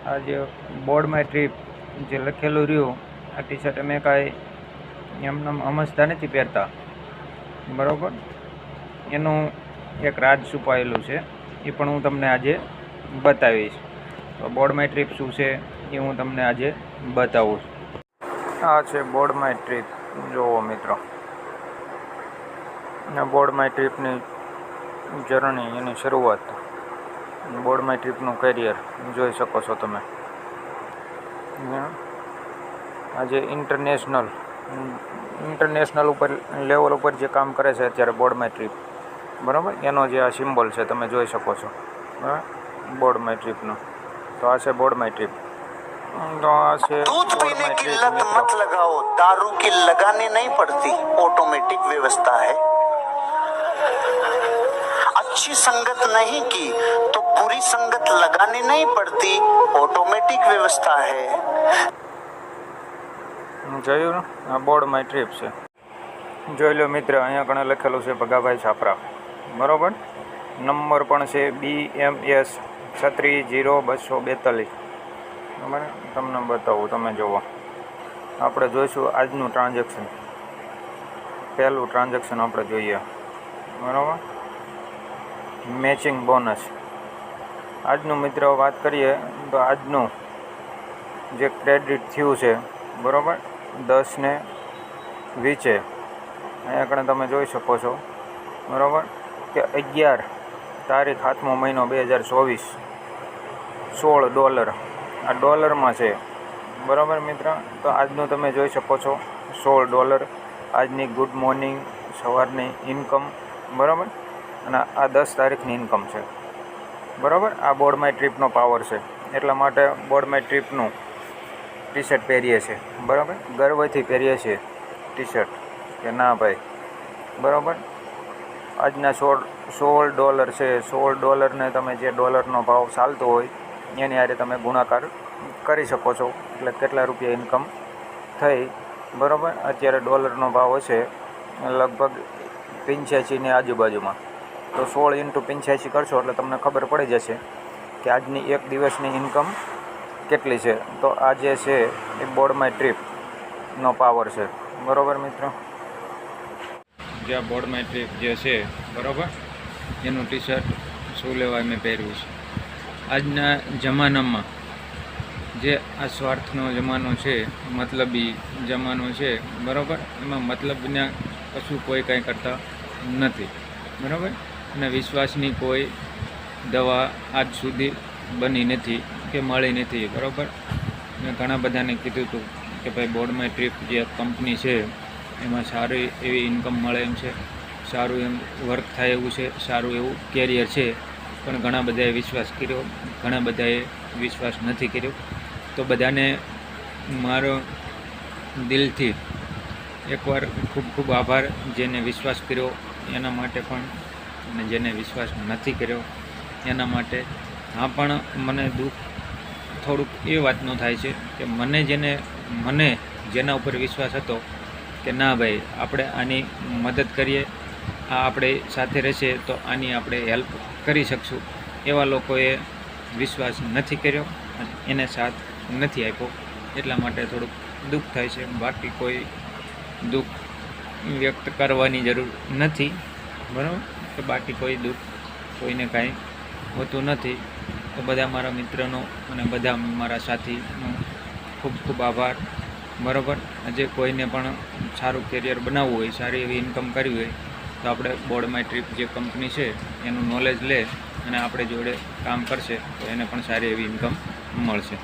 આ જે board my trip જે લખેલું રહ્યું, આ ટી શર્ટ અમે કાંઈ એમને સમજતા નથી પહેરતા, બરાબર. એનું એક રાજ છુપાયેલું છે, એ પણ હું તમને આજે બતાવીશ. તો બોર્ડ માય ટ્રીપ શું છે એ હું તમને આજે બતાવું છું. આ છે બોર્ડ માય ટ્રીપ. જુઓ મિત્રો, બોર્ડ માય ટ્રીપની જર્ની, એની શરૂઆત, બોર્ડ માય ટ્રીપનું કરિયર જોઈ શકો છો તમે. આજે ઇન્ટરનેશનલ ઉપર લેવલ ઉપર જે કામ કરે છે અત્યારે બોર્ડ માય ટ્રીપ, બરાબર. એનો જે આ સિમ્બોલ છે તમે જોઈ શકો છો, બરાબર, બોર્ડ માય ટ્રીપનો. તો આ છે બોર્ડ માય ટ્રીપ. तो दूध पीने की लत मत लगाओ, दारू की लगाने नहीं पड़ती, ऑटोमेटिक व्यवस्था है. अच्छी संगत नहीं की तो बुरी संगत लगाने नहीं पड़ती, ऑटोमेटिक व्यवस्था है. જોયું ને, આ બોર્ડ માય ટ્રીપ છે. જોઈ લો મિત્ર, અહીંયા કણે લખેલું છે ભગાભાઈ છાપરા, બરાબર. નંબર પણ છે BMS 360242. બરાબર, તમને બતાવું, તમે જુઓ. આપણે જોઈશું આજનું ટ્રાન્ઝેક્શન. પહેલું ટ્રાન્ઝેક્શન આપણે જોઈએ, બરાબર. Matching bonus. આજનું મિત્ર વાત કરીએ તો આજનું જે ક્રેડિટ થયું છે, બરાબર, 10 ને 20. અહીંયા કણે તમે જોઈ શકો છો, બરાબર, કે 11 તારીખ 7મો મહિનો 2024, $16. આ ડોલરમાં છે, બરાબર મિત્ર. તો આજનું તમે જોઈ શકો છો $16. આજની ગુડ મોર્નિંગ સવારની ઇન્કમ, બરાબર. અને આ 10 તારીખની ઇન્કમ છે, બરાબર. આ બોર્ડ માય ટ્રીપનો પાવર છે, એટલા માટે બોર્ડ માય ટ્રીપનું ટી શર્ટ પહેરીએ છીએ, બરાબર. ગર્વથી પહેરીએ છીએ ટી શર્ટ, કે ના ભાઈ, બરાબર. આજના $16 છે. $16ને તમે જે ડોલરનો ભાવ ચાલતો હોય એની હારે તમે ગુણાકાર કરી શકો છો, એટલે કેટલા રૂપિયા ઇન્કમ થઈ, બરાબર. અત્યારે ડોલરનો ભાવ હશે લગભગ 85ની આજુબાજુમાં. તો 16 × 85 કરશો એટલે તમને ખબર પડી જશે કે આજની એક દિવસની ઇન્કમ કેટલી છે. તો આ જે છે એ બોર્ડ માય ટ્રીપનો પાવર છે, બરાબર મિત્રો. જે બોર્ડ માય ટ્રીપ જે છે, બરાબર, એનું ટી શર્ટ શું લેવાય મેં પહેર્યું છે. આજના જમાનામાં જે આ સ્વાર્થનો જમાનો છે, મતલબી જમાનો છે, બરાબર, એમાં મતલબના કશું કોઈ કાંઈ કરતા નથી, બરાબર. અને વિશ્વાસની કોઈ દવા આજ સુધી બની નથી કે મળી નથી, બરાબર. મેં ઘણા બધાને કીધું હતું કે ભાઈ બોર્ડ માય ટ્રીપ જે કંપની છે એમાં સારી એવી ઇન્કમ મળે એમ છે, સારું એમ વર્ક થાય એવું છે, સારું એવું કેરિયર છે. પણ ઘણા બધાએ વિશ્વાસ કર્યો, ઘણા બધાએ વિશ્વાસ નથી કર્યો. તો બધાને મારો દિલથી એકવાર ખૂબ ખૂબ આભાર, જેને વિશ્વાસ કર્યો એના માટે પણ, અને જેને વિશ્વાસ નથી કર્યો એના માટે. હા, પણ મને દુઃખ થોડુંક એ વાતનું થાય છે કે મને જેના ઉપર વિશ્વાસ હતો કે ના ભાઈ આપણે આની મદદ કરીએ, આ આપણે સાથે રહેશે તો આની આપણે હેલ્પ કરી શકશું, એવા લોકોએ વિશ્વાસ નથી કર્યો, એને સાથ નથી આપ્યો. એટલા માટે થોડુંક દુઃખ થાય છે. બાકી કોઈ દુઃખ વ્યક્ત કરવાની જરૂર નથી, બરાબર. કે બાકી કોઈ દુઃખ કોઈને કાંઈ હોતું નથી. તો બધા મારા મિત્રનો અને બધા મારા સાથીનો ખૂબ ખૂબ આભાર, બરાબર. આજે કોઈને પણ સારું કેરિયર બનાવવું હોય, સારી એવી ઇન્કમ કરવી હોય, તો આપણે બોર્ડ માય ટ્રીપ જે કંપની છે એનું નોલેજ લે અને આપણે જોડે કામ કરશે તો એને પણ સારી એવી ઇન્કમ મળશે.